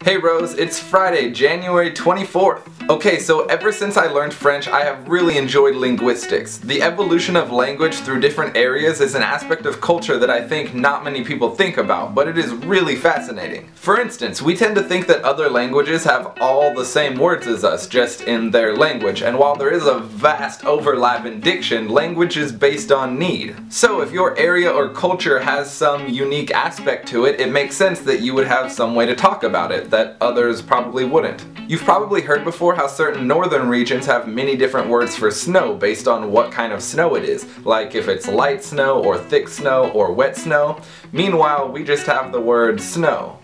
Hey Rose, it's Friday, January 24th. Okay, so ever since I learned French, I have really enjoyed linguistics. The evolution of language through different areas is an aspect of culture that I think not many people think about, but it is really fascinating. For instance, we tend to think that other languages have all the same words as us, just in their language, and while there is a vast overlap in diction, language is based on need. So if your area or culture has some unique aspect to it, it makes sense that you would have some way to talk about it that others probably wouldn't. You've probably heard before how certain northern regions have many different words for snow based on what kind of snow it is, like if it's light snow or thick snow or wet snow. Meanwhile, we just have the word snow.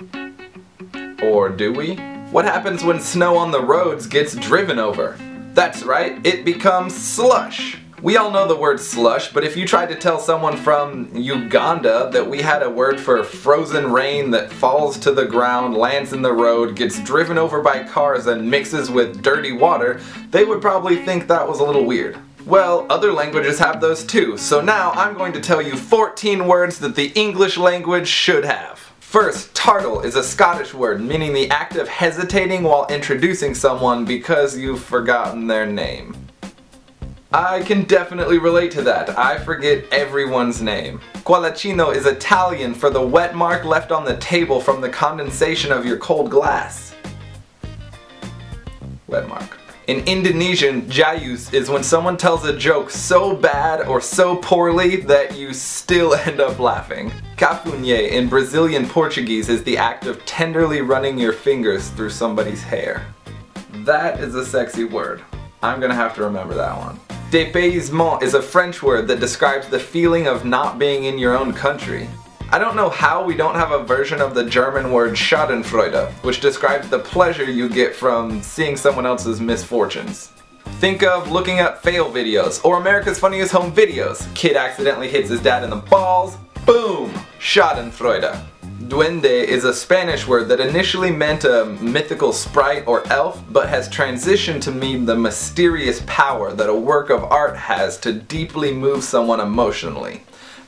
Or do we? What happens when snow on the roads gets driven over? That's right, it becomes slush. We all know the word slush, but if you tried to tell someone from Uganda that we had a word for frozen rain that falls to the ground, lands in the road, gets driven over by cars and mixes with dirty water, they would probably think that was a little weird. Well, other languages have those too, so now I'm going to tell you 14 words that the English language should have. First, tartle is a Scottish word meaning the act of hesitating while introducing someone because you've forgotten their name. I can definitely relate to that. I forget everyone's name. Qualacino is Italian for the wet mark left on the table from the condensation of your cold glass. Wet mark. In Indonesian, jayus is when someone tells a joke so bad or so poorly that you still end up laughing. Cafunye in Brazilian Portuguese is the act of tenderly running your fingers through somebody's hair. That is a sexy word. I'm gonna have to remember that one. Dépaysement is a French word that describes the feeling of not being in your own country. I don't know how we don't have a version of the German word Schadenfreude, which describes the pleasure you get from seeing someone else's misfortunes. Think of looking up fail videos, or America's Funniest Home Videos. Kid accidentally hits his dad in the balls, boom! Schadenfreude. Duende is a Spanish word that initially meant a mythical sprite or elf, but has transitioned to mean the mysterious power that a work of art has to deeply move someone emotionally.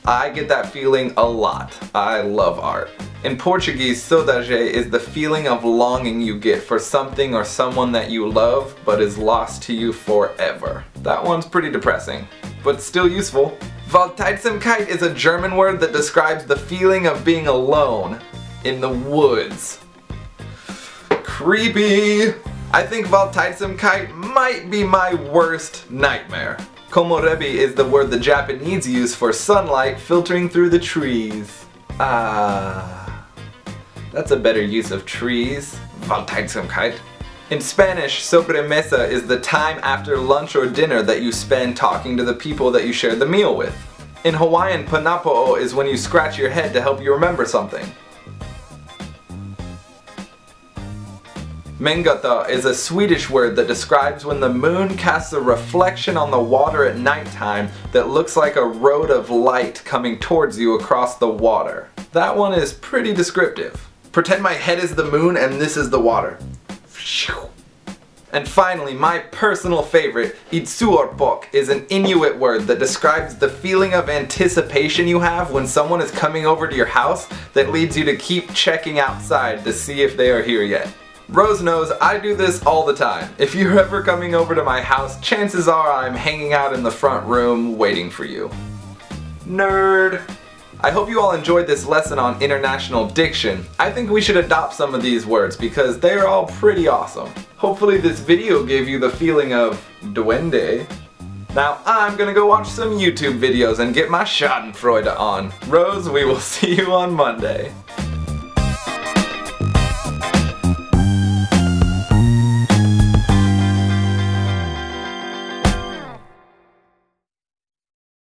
I get that feeling a lot. I love art. In Portuguese, saudade is the feeling of longing you get for something or someone that you love, but is lost to you forever. That one's pretty depressing, but still useful. Waldteitsamkeit is a German word that describes the feeling of being alone in the woods. Creepy! I think Waldteitsamkeit might be my worst nightmare. Komorebi is the word the Japanese use for sunlight filtering through the trees. That's a better use of trees. Waldteitsamkeit. In Spanish, sobremesa is the time after lunch or dinner that you spend talking to the people that you shared the meal with. In Hawaiian, panapo'o is when you scratch your head to help you remember something. Mengata is a Swedish word that describes when the moon casts a reflection on the water at nighttime that looks like a road of light coming towards you across the water. That one is pretty descriptive. Pretend my head is the moon and this is the water. And finally, my personal favorite, itsuorpok, is an Inuit word that describes the feeling of anticipation you have when someone is coming over to your house that leads you to keep checking outside to see if they are here yet. Rose knows I do this all the time. If you're ever coming over to my house, chances are I'm hanging out in the front room waiting for you. Nerd! I hope you all enjoyed this lesson on international diction. I think we should adopt some of these words because they're all pretty awesome. Hopefully this video gave you the feeling of duende. Now I'm gonna go watch some YouTube videos and get my Schadenfreude on. Rose, we will see you on Monday.